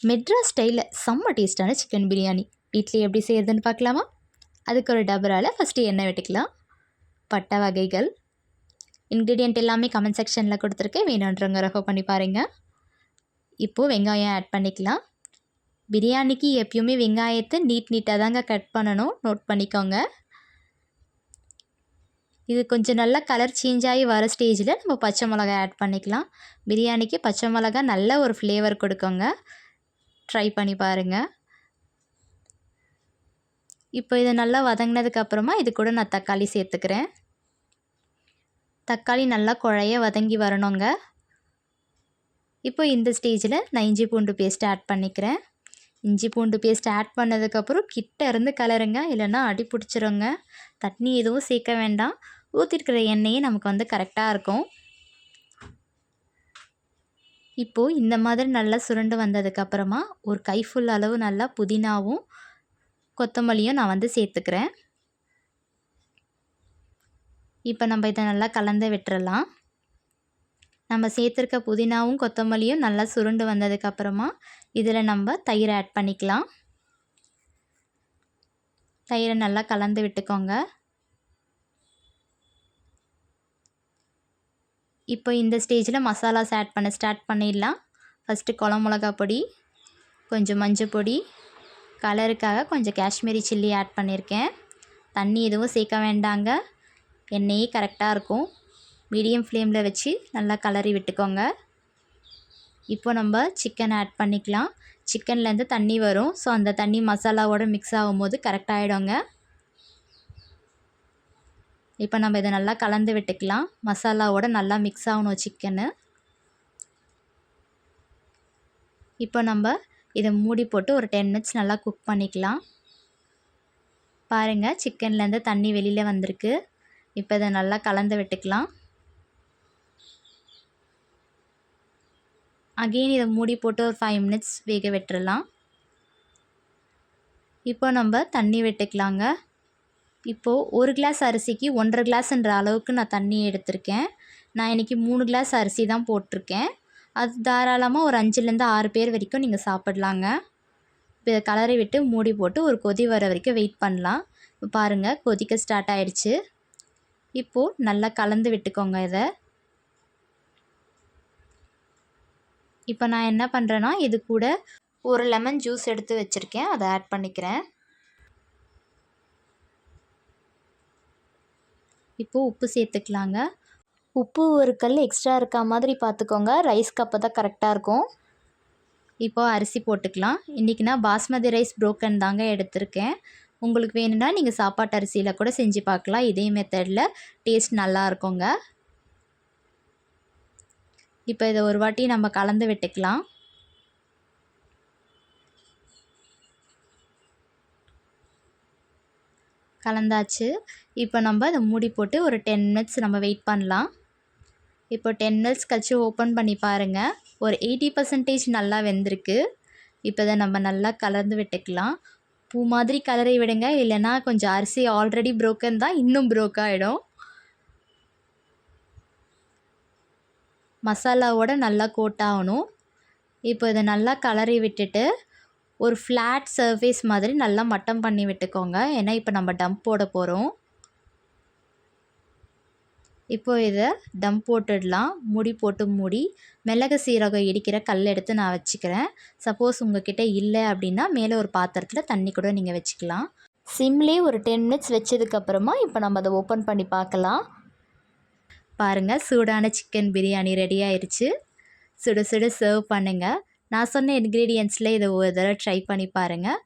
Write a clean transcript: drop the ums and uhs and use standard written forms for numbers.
மெட்ராஸ் ஸ்டைலில் செம்ம டேஸ்ட்டான சிக்கன் பிரியாணி வீட்டில் எப்படி செய்கிறதுன்னு பார்க்கலாமா? அதுக்கு ஒரு டபரால் ஃபஸ்ட்டு எண்ணெய் விட்டுக்கலாம். பட்டை வகைகள் இன்க்ரீடியண்ட் எல்லாமே கமெண்ட் செக்ஷனில் கொடுத்துருக்கேன், வேணுன்றவங்க ரெஃபர் பண்ணி பாருங்கள். இப்போது வெங்காயம் ஆட் பண்ணிக்கலாம். பிரியாணிக்கு எப்பயுமே வெங்காயத்தை நீட்டாக தாங்க கட் பண்ணணும், நோட் பண்ணிக்கோங்க. இது கொஞ்சம் நல்லா கலர் சேஞ்ச் ஆகி வர ஸ்டேஜில் நம்ம பச்சை மிளகாய் ஆட் பண்ணிக்கலாம். பிரியாணிக்கு பச்சை மிளகாய் நல்ல ஒரு ஃப்ளேவர் கொடுக்குங்க, ட்ரை பண்ணி பாருங்கள். இப்போ இதை நல்லா வதங்கினதுக்கப்புறமா இது கூட நான் தக்காளி சேர்த்துக்கிறேன். தக்காளி நல்லா குழைய வதங்கி வரணுங்க. இப்போ இந்த ஸ்டேஜில் நான் இஞ்சி பூண்டு பேஸ்ட் ஆட் பண்ணிக்கிறேன். இஞ்சி பூண்டு பேஸ்ட் ஆட் பண்ணதுக்கப்புறம் கிட்ட இருந்து கலருங்க, இல்லைன்னா அடி பிடிச்சிருங்க. தண்ணி எதுவும் சேர்க்க வேண்டாம், ஊற்றிருக்கிற எண்ணெயே நமக்கு கரெக்டாக இருக்கும். இப்போது இந்த மாதிரி நல்லா சுருண்டு வந்ததுக்கப்புறமா ஒரு கைஃபுல் அளவு நல்லா புதினாவும் கொத்தமல்லியும் நான் சேர்த்துக்கிறேன். இப்போ நம்ம இதை நல்லா கலந்து விட்டுறலாம். நம்ம சேர்த்துருக்க புதினாவும் கொத்தமல்லியும் நல்லா சுருண்டு வந்ததுக்கப்புறமா இதில் நம்ம தயிர் ஆட் பண்ணிக்கலாம். தயிரை நல்லா கலந்து விட்டுக்கோங்க. இப்போ இந்த ஸ்டேஜில் மசாலாஸ் ஆட் பண்ண ஸ்டார்ட் பண்ணிடலாம். ஃபஸ்ட்டு குழம்பு மிளகா பொடி, கொஞ்சம் மஞ்சள் பொடி, கலருக்காக கொஞ்சம் காஷ்மீரி சில்லி ஆட் பண்ணியிருக்கேன். தண்ணி எதுவும் சேர்க்க வேண்டாங்க, எண்ணெயே கரெக்டாக இருக்கும். மீடியம் ஃப்ளேமில் வச்சு நல்லா கலரி விட்டுக்கோங்க. இப்போ நம்ம சிக்கன் ஆட் பண்ணிக்கலாம். சிக்கன்லேருந்து தண்ணி வரும், ஸோ அந்த தண்ணி மசாலாவோடு மிக்ஸ் ஆகும்போது கரெக்டாகிடுங்க. இப்போ நம்ம இதை நல்லா கலந்து விட்டுக்கலாம். மசாலாவோட நல்லா மிக்ஸ் ஆகணும் சிக்கனு. இப்போ நம்ம இதை மூடி போட்டு ஒரு 10 மினிட்ஸ் நல்லா குக் பண்ணிக்கலாம். பாருங்கள், சிக்கன்லேருந்து தண்ணி வெளியில் வந்திருக்கு. இப்போ இதை நல்லா கலந்து விட்டுக்கலாம். அகெயின் இதை மூடி போட்டு ஒரு 5 மினிட்ஸ் வேக விட்டுறலாம். இப்போ நம்ம தண்ணி விட்டுக்கலாங்க. இப்போது ஒரு கிளாஸ் அரிசிக்கு 1.5 கிளாஸ்ன்ற அளவுக்கு நான் தண்ணி எடுத்திருக்கேன். நான் இன்றைக்கி 3 கிளாஸ் அரிசி தான் போட்டிருக்கேன். அது தாராளமாக ஒரு 5லேருந்து 6 பேர் வரைக்கும் நீங்கள் சாப்பிட்லாங்க. இப்போ இதை கலரி விட்டு மூடி போட்டு ஒரு கொதி வர வரைக்கும் வெயிட் பண்ணலாம். இப்போ பாருங்கள், கொதிக்க ஸ்டார்ட் ஆகிடுச்சு. இப்போது நல்லா கலந்து விட்டுக்கோங்க இதை. இப்போ நான் என்ன பண்ணுறேன்னா, இது கூட ஒரு லெமன் ஜூஸ் எடுத்து வச்சுருக்கேன், அதை ஆட் பண்ணிக்கிறேன். இப்போது உப்பு சேர்த்துக்கலாங்க. உப்பு ஒரு கல் எக்ஸ்ட்ரா இருக்க மாதிரி பார்த்துக்கோங்க, ரைஸ்க்கு அப்போ தான் கரெக்டாக இருக்கும். இப்போது அரிசி போட்டுக்கலாம். இன்றைக்கி நான் பாஸ்மதி ரைஸ் ப்ரோக்கன் தாங்க எடுத்திருக்கேன். உங்களுக்கு வேணும்னா நீங்கள் சாப்பாட்டு அரிசியில் கூட செஞ்சு பார்க்கலாம். இதே மெத்தடில் டேஸ்ட் நல்லா இருக்குங்க. இப்போ இதை ஒரு வாட்டி நம்ம கலந்து விட்டுக்கலாம். கலந்தாச்சு. இப்போ நம்ம அதை மூடி போட்டு ஒரு 10 மினிட்ஸ் நம்ம வெயிட் பண்ணலாம். இப்போ 10 மினிட்ஸ் கழிச்சு ஓப்பன் பண்ணி பாருங்கள், ஒரு 80% நல்லா வெந்திருக்கு. இப்போ இதை நம்ம நல்லா கலந்து விட்டுக்கலாம். பூ மாதிரி கலரை விடுங்க, இல்லைன்னா கொஞ்சம் அரிசி ஆல்ரெடி ப்ரோக்கன் தான், இன்னும் ப்ரோக் ஆகிடும். மசாலாவோட நல்லா கோட் ஆகணும். இப்போ இதை நல்லா கலரி விட்டுட்டு ஒரு ஃப்ளாட் சர்ஃபேஸ் மாதிரி நல்லா மட்டம் பண்ணி விட்டுக்கோங்க, ஏன்னா இப்போ நம்ம டம்ப் போட போகிறோம். இப்போ இதை டம்ப் போட்டுடலாம். மூடி போட்டு மூடி மிளகு சீரகம் இடிக்கிற கல் எடுத்து நான் வச்சுக்கிறேன். சப்போஸ் உங்ககிட்ட இல்லை அப்படின்னா மேலே ஒரு பாத்திரத்தில் தண்ணி கூட நீங்கள் வச்சுக்கலாம். சிம்லேயே ஒரு 10 மினிட்ஸ் வச்சதுக்கப்புறமா இப்போ நம்ம அதை ஓப்பன் பண்ணி பார்க்கலாம். பாருங்கள், சூடான சிக்கன் பிரியாணி ரெடி ஆயிடுச்சு. சுட சுட சர்வ் பண்ணுங்கள். நான் சொன்ன இன்க்ரீடியன்ட்ஸில் இதை ஒரு தடவை ட்ரை பண்ணி பாருங்கள்.